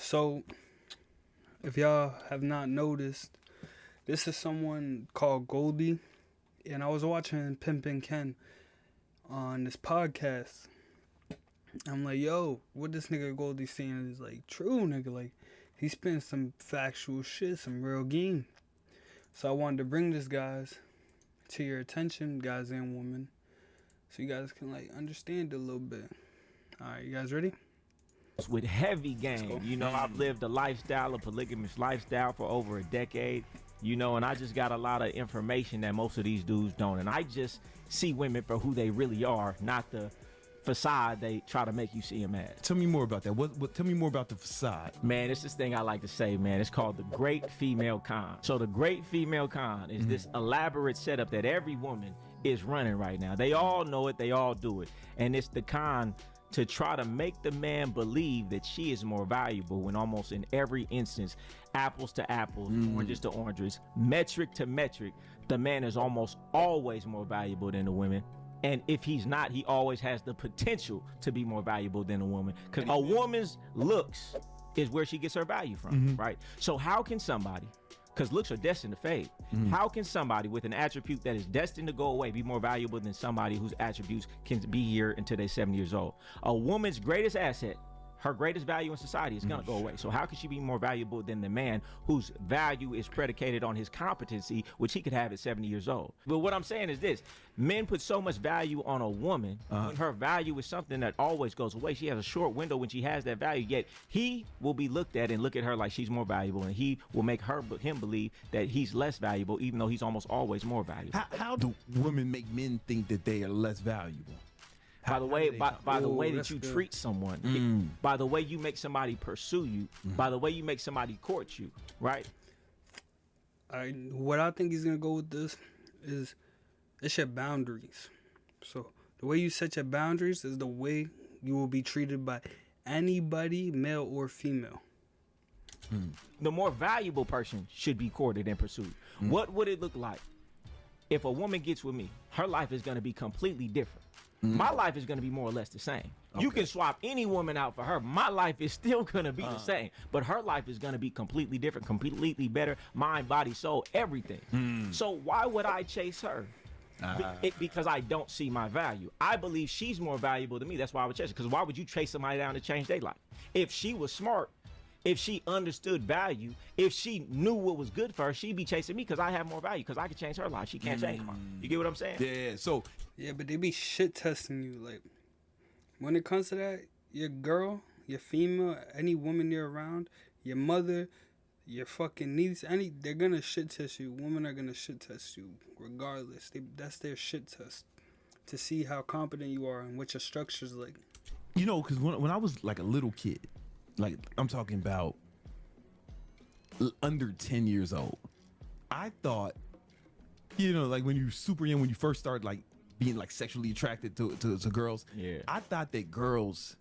So, if y'all have not noticed, this is someone called Goldie, and I was watching Pimpin' Ken on this podcast. I'm like, yo, what this nigga Goldie saying is like true, nigga. Like, he spent some factual shit, some real game. So I wanted to bring this, guys, to your attention, guys and women, so you guys can like understand it a little bit. All right, you guys ready? With heavy game. You know, I've lived a lifestyle, a polygamous lifestyle for over a decade, you know, and I just got a lot of information that most of these dudes don't. And I just see women for who they really are, not the facade they try to make you see them as. Tell me more about that. Tell me more about the facade. Man, it's this thing I like to say, man. It's called the Great Female Con. So the Great Female Con is this elaborate setup that every woman is running right now. They all know it. They all do it. And it's the con to try to make the man believe that she is more valuable when almost in every instance, apples to apples, oranges to oranges, metric to metric, the man is almost always more valuable than the women. And if he's not, he always has the potential to be more valuable than a woman. Because a woman's looks is where she gets her value from, right? So how can somebody, because looks are destined to fade, how can somebody with an attribute that is destined to go away be more valuable than somebody whose attributes can be here until they're 70 years old? A woman's greatest asset, her greatest value in society, is gonna go away. So how can she be more valuable than the man whose value is predicated on his competency, which he could have at 70 years old? But what I'm saying is this: men put so much value on a woman when her value is something that always goes away. She has a short window when she has that value, yet he will be looked at and look at her like she's more valuable, and he will make him believe that he's less valuable, even though he's almost always more valuable. How do women make men think that they are less valuable? By the way, by the way that you treat someone, by the way you make somebody pursue you, by the way you make somebody court you, right? What I think he's gonna go with this is it's your boundaries. So the way you set your boundaries is the way you will be treated by anybody, male or female. The more valuable person should be courted and pursued. What would it look like if a woman gets with me? Her life is gonna be completely different. My life is going to be more or less the same. You can swap any woman out for her. My life is still going to be the same, but her life is going to be completely different, completely better, mind, body, soul, everything. So why would I chase her? Because I don't see my value. I believe she's more valuable than me. That's why I would chase her. Because why would you chase somebody down to change their life? If she was smart, if she understood value, if she knew what was good for her, she'd be chasing me because I have more value, because I could change her life. She can't change mine. You get what I'm saying? Yeah, so... Yeah, but they be shit testing you. Like, when it comes to that, your girl, your female, any woman you're around, your mother, your fucking niece, they're gonna shit test you. Women are gonna shit test you regardless. That's their shit test to see how competent you are and what your structure's like. You know, because when I was like a little kid, like I'm talking about under 10 years old, I thought, you know, like when you super young, when you first start like being like sexually attracted to girls, I thought that girls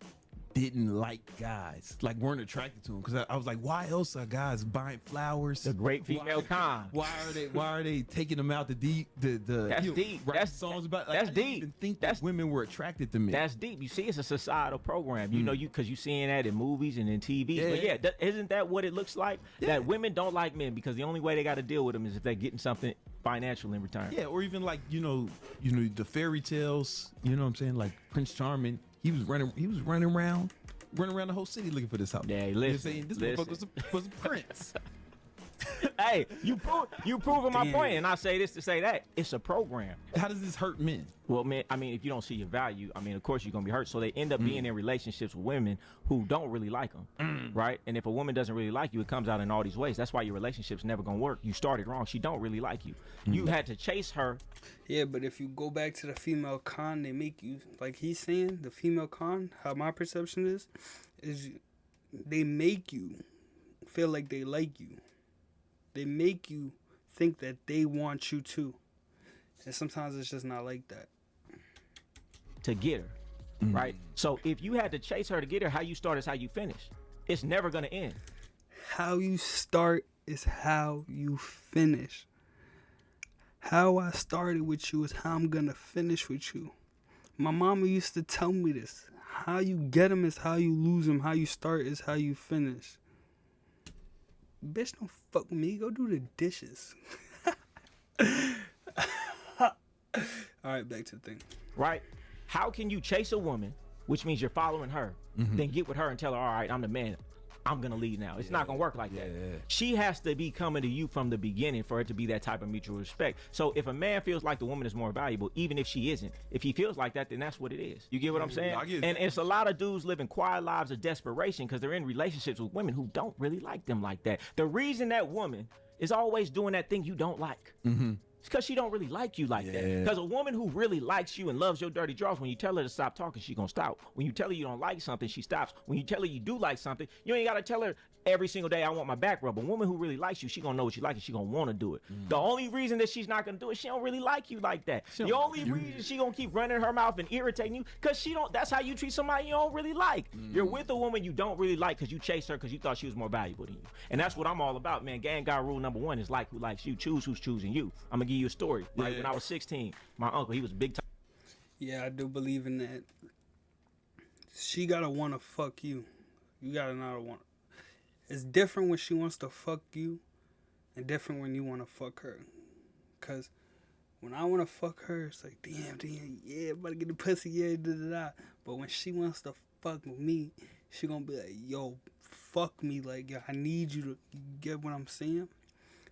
didn't like guys, like weren't attracted to them, because I was like, why else are guys buying flowers? The Great Female Con. Why are they taking them out the That's deep. That's songs about, like, that's I didn't deep. even think that women were attracted to me. That's deep. You see, it's a societal program. You know, because you seeing that in movies and in TV. Yeah. But yeah, isn't that what it looks like? Yeah. That women don't like men because the only way they got to deal with them is if they're getting something financial in return. Yeah, or even like you know the fairy tales. You know what I'm saying? Like Prince Charming, he was running around the whole city looking for this house. Yeah, you know what I'm saying? This listen. motherfucker was a prince. Hey, you proving my point, and I say this to say that it's a program. How does this hurt men? Well, man, I mean, if you don't see your value, I mean, of course you're gonna be hurt. So they end up being in relationships with women who don't really like them, right? And if a woman doesn't really like you, it comes out in all these ways. That's why your relationship's never gonna work. You started wrong. She don't really like you. You had to chase her. Yeah, but if you go back to the female con, they make you, like he's saying, the female con, how my perception is they make you feel like they like you. They make you think that they want you too. And sometimes it's just not like that. To get her, right? So if you had to chase her to get her, how you start is how you finish. It's never gonna end. How you start is how you finish. How I started with you is how I'm gonna finish with you. My mama used to tell me this. How you get them is how you lose them. How you start is how you finish. bitch, don't fuck with me. Go do the dishes. All right, back to the thing. Right? How can you chase a woman, which means you're following her, then get with her and tell her, all right, I'm the man. I'm going to lead now. It's not going to work like that. She has to be coming to you from the beginning for it to be that type of mutual respect. So if a man feels like the woman is more valuable, even if she isn't, if he feels like that, then that's what it is. You get what I'm saying? I get it. And it's a lot of dudes living quiet lives of desperation because they're in relationships with women who don't really like them like that. The reason that woman is always doing that thing you don't like. It's because she don't really like you like that. Because a woman who really likes you and loves your dirty draws, when you tell her to stop talking, she gonna stop. When you tell her you don't like something, she stops. When you tell her you do like something, you ain't gotta tell her every single day I want my back rub. A woman who really likes you, she gonna know what you like and she gonna want to do it. The only reason that she's not gonna do it, she don't really like you like that. The only reason she gonna keep running her mouth and irritating you, because she don't. That's how you treat somebody you don't really like. You're with a woman you don't really like because you chased her because you thought she was more valuable than you. And that's what I'm all about, man. Gang guy rule number 1 is like who likes you. Choose who's choosing you. I'm gonna give you a story. Right when I was 16, my uncle, he was big time. Yeah, I do believe in that. She gotta wanna fuck you. You gotta not want. It's different when she wants to fuck you, and different when you wanna fuck her. Cause when I wanna fuck her, it's like damn, yeah, I'm about to get the pussy, yeah, da da da. But when she wants to fuck with me, she gonna be like, yo, fuck me, like yo, I need you to. You get what I'm saying?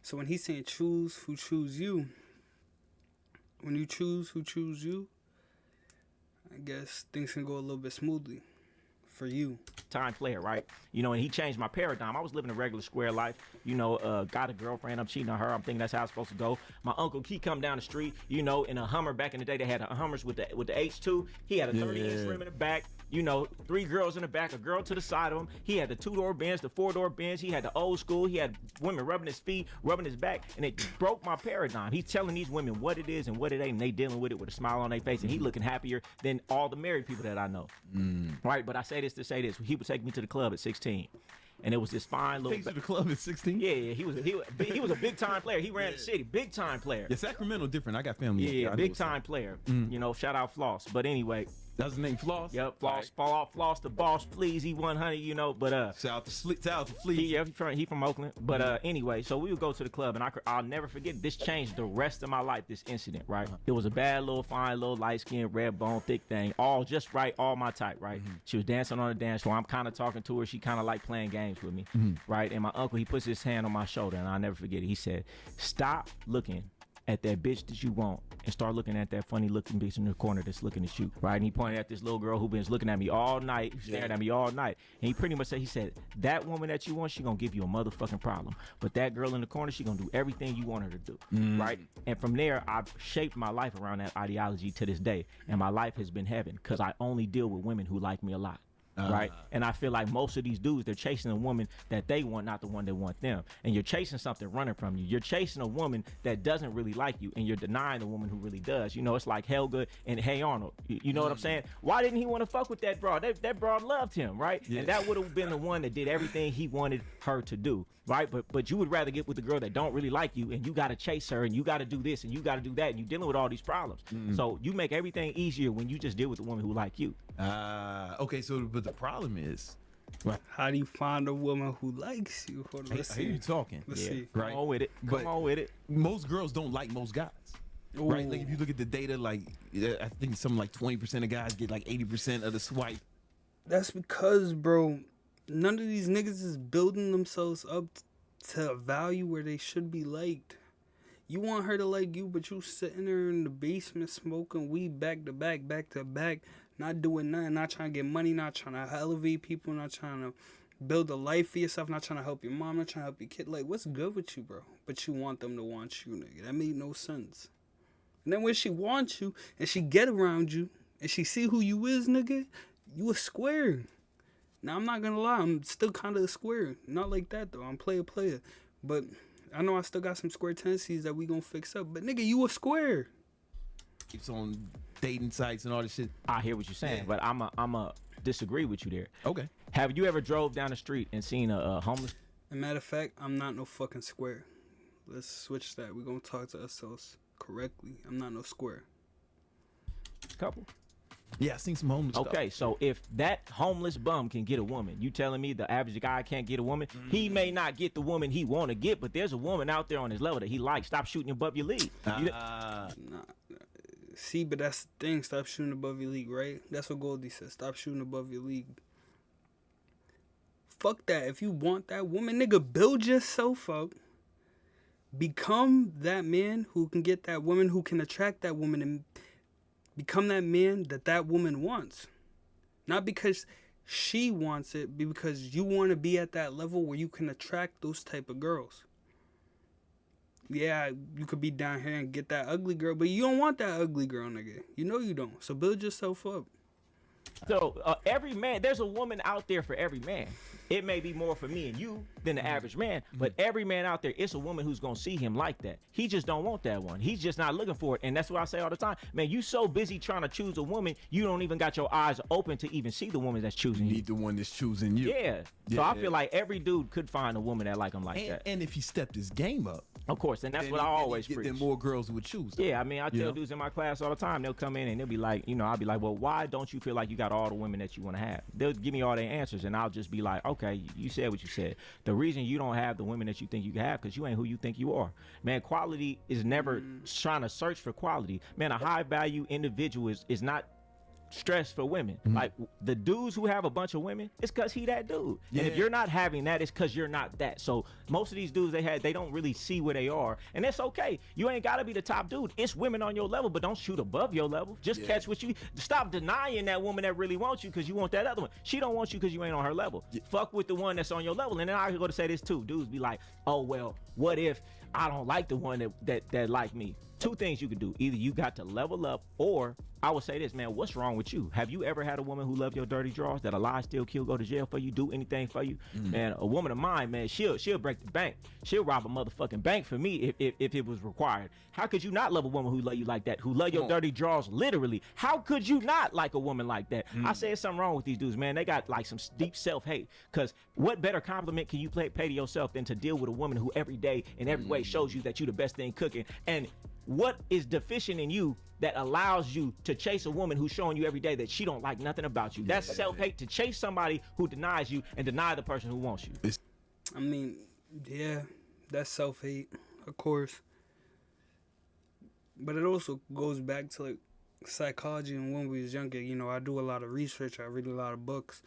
So when he's saying choose who choose you. When you choose who choose you, I guess things can go a little bit smoothly for you. Time player, right? You know, and he changed my paradigm. I was living a regular square life. You know, got a girlfriend. I'm cheating on her. I'm thinking that's how it's supposed to go. My uncle, he come down the street, you know, in a Hummer. Back in the day, they had Hummers with the H2. He had a 30-inch rim in the back. You know, 3 girls in the back, a girl to the side of him. He had the 2-door Benz, the 4-door Benz. He had the old school. He had women rubbing his feet, rubbing his back, and it broke my paradigm. He's telling these women what it is and what it ain't, and they dealing with it with a smile on their face, and he looking happier than all the married people that I know. Right? But I say this to say this. He would take me to the club at 16. And it was this fine little. Takes you to the club at 16. Yeah, he was a big time player. He ran the city, big time player. Yeah, Sacramento different. I got family. Yeah, big time player. You know, shout out Floss. But anyway, that's his name, Floss. Yep, Floss. Fall off, Floss the boss, please. He 100. You know, but shout out to Flea. Yeah, he from Oakland. But anyway, so we would go to the club, and I'll never forget. This changed the rest of my life. This incident, right? It was a bad little, fine little, light skin, red bone, thick thing, all just right, all my type, right? She was dancing on the dance floor. I'm kind of talking to her. She kind of like playing games with me. Right, and my uncle, he puts his hand on my shoulder, and I'll never forget it. He said, stop looking at that bitch that you want and start looking at that funny looking bitch in the corner that's looking at you, right? And he pointed at this little girl who been looking at me all night, staring at me all night. And he pretty much said, he said, that woman that you want, she gonna give you a motherfucking problem. But that girl in the corner, she gonna do everything you want her to do, right? And from there, I've shaped my life around that ideology to this day. And my life has been heaven because I only deal with women who like me a lot. Right, and I feel like most of these dudes, they're chasing a woman that they want, not the one that want them. And you're chasing something running from you. You're chasing a woman that doesn't really like you, and you're denying the woman who really does. You know, it's like Helga and Hey Arnold. You know what I'm saying? Why didn't he want to fuck with that broad? That broad loved him, right? And that would have been the one that did everything he wanted her to do, right? But you would rather get with the girl that don't really like you, and you got to chase her, and you got to do this, and you got to do that, and you're dealing with all these problems. So you make everything easier when you just deal with the woman who like you. Okay, so but the problem is, how do you find a woman who likes you? I hear you talking. Let's see. Right? Come on with it. Come on with it. Most girls don't like most guys. Ooh. Right? Like if you look at the data, like I think something like 20% of guys get like 80% of the swipe. That's because, bro, none of these niggas is building themselves up to a value where they should be liked. You want her to like you, but you sitting there in the basement smoking weed back to back, not doing nothing, not trying to get money, not trying to elevate people, not trying to build a life for yourself, not trying to help your mom, not trying to help your kid. Like, what's good with you, bro? But you want them to want you, nigga. That made no sense. And then when she wants you, and she get around you, and she see who you is, nigga, you a square. Now, I'm not gonna lie, I'm still kind of a square. Not like that, though. I'm player. But I know I still got some square tendencies that we gonna fix up. But, nigga, you a square. It's on dating sites and all this shit. I hear what you're saying, but I'm a disagree with you there. Okay. Have you ever drove down the street and seen a homeless? As a matter of fact, I'm not no fucking square. Let's switch that. We're gonna talk to ourselves correctly. I'm not no square. Couple. Yeah, I seen some homeless stuff. Okay, so if that homeless bum can get a woman, you telling me the average guy can't get a woman? He may not get the woman he want to get, but there's a woman out there on his level that he likes. Stop shooting above your league. Nah. See, but that's the thing. Stop shooting above your league, right? That's what Goldie says. Stop shooting above your league. Fuck that. If you want that woman, nigga, build yourself up. Become that man who can get that woman, who can attract that woman, and become that man that woman wants. Not because she wants it, but because you want to be at that level where you can attract those type of girls. Yeah, you could be down here and get that ugly girl, but you don't want that ugly girl, nigga. You know you don't. So build yourself up. So every man, there's a woman out there for every man. It may be more for me and you than the average man, but every man out there, it's a woman who's gonna see him like that. He just don't want that one. He's just not looking for it, and that's what I say all the time. Man, you so busy trying to choose a woman, you don't even got your eyes open to even see the woman that's choosing You you. need the one that's choosing you. Yeah. So I feel like every dude could find a woman that like him like that. And if he stepped his game up, Of course, and that's then what I always get preach. then more girls would choose them. Yeah, I mean, I tell dudes in my class all the time, they'll come in and they'll be like, I'll be like, well, why don't you feel like you got all the women that you want to have? They'll give me all their answers, and I'll just be like, okay, you said what you said. The reason you don't have the women that you think you can have, because you ain't who you think you are. Man, quality is never trying to search for quality. Man, a high-value individual is not stress for women. Like the dudes who have a bunch of women, it's because he that dude. And if you're not having that, it's because you're not that. So most of these dudes they don't really see where they are, and it's okay. You ain't gotta be the top dude. It's women on your level, but don't shoot above your level. Just catch what you. Stop denying that woman that really wants you because you want that other one. She don't want you because you ain't on her level. Fuck with the one that's on your level. And then I go to say this too. Dudes be like, oh well, what if I don't like the one that like me? Two things you could do. Either you got to level up, or I would say this, man, what's wrong with you? Have you ever had a woman who loved your dirty drawers, that a lie, steal, kill, go to jail for you, do anything for you? Man, a woman of mine, man, she'll break the bank. She'll rob a motherfucking bank for me if it was required. How could you not love a woman who love you like that, who love your dirty drawers literally? How could you not like a woman like that? I say it's something wrong with these dudes, man. They got like some deep self-hate, because what better compliment can you pay to yourself than to deal with a woman who every day in every way shows you that you the best thing cooking? And what is deficient in you that allows you to chase a woman who's showing you every day that she don't like nothing about you? That's self-hate, to chase somebody who denies you and deny the person who wants you. I mean, yeah, that's self-hate, of course. But it also goes back to like psychology. And when we was younger, I do a lot of research. I read a lot of books.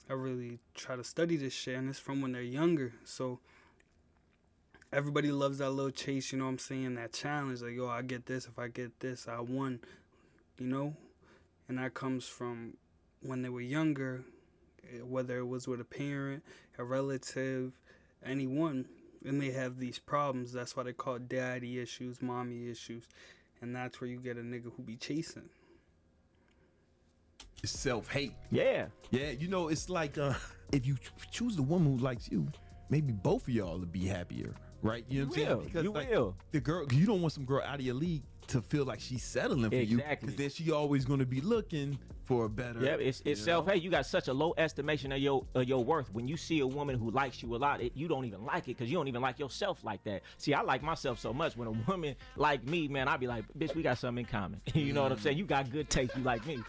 I really try to study this shit, and it's from when they're younger. So everybody loves that little chase, you know what I'm saying? That challenge, like, I get this. If I get this, I won, And that comes from when they were younger, whether it was with a parent, a relative, anyone, and they have these problems. That's why they call it daddy issues, mommy issues. And that's where you get a nigga who be chasing. It's self-hate. Yeah. Yeah, it's like if you choose the woman who likes you, maybe both of y'all would be happier. Right, you know what I'm saying? Because you will. The girl, you don't want some girl out of your league to feel like she's settling for you, because then she always going to be looking for a better. Yeah, it's self-hate. You got such a low estimation of your worth. When you see a woman who likes you a lot, you don't even like it because you don't even like yourself like that. See, I like myself so much. When a woman like me, man, I be like, bitch, we got something in common. You know what I'm saying? You got good taste. You like me.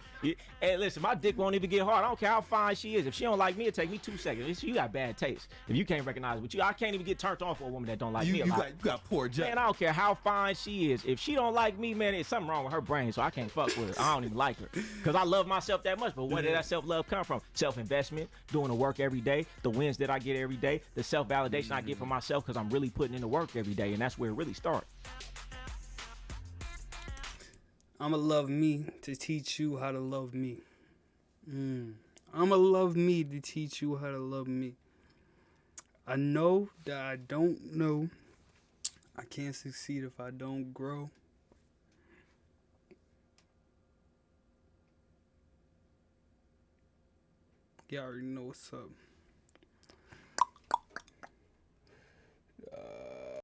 Hey, listen, my dick won't even get hard. I don't care how fine she is. If she don't like me, it take me 2 seconds. You got bad taste. If you can't recognize what I can't even get turned off for a woman that don't like me a lot. You got poor judgment. Man, I don't care how fine she is. If she don't like me, man, it's something wrong with her brain, so I can't fuck with her. I don't even like her because I love myself that much. But where did that self-love come from? Self-investment, doing the work every day, the wins that I get every day, the self-validation I get for myself because I'm really putting in the work every day, and that's where it really starts. I'ma love me to teach you how to love me. I'ma love me to teach you how to love me. I know that I don't know. I can't succeed if I don't grow. Y'all already know what's up.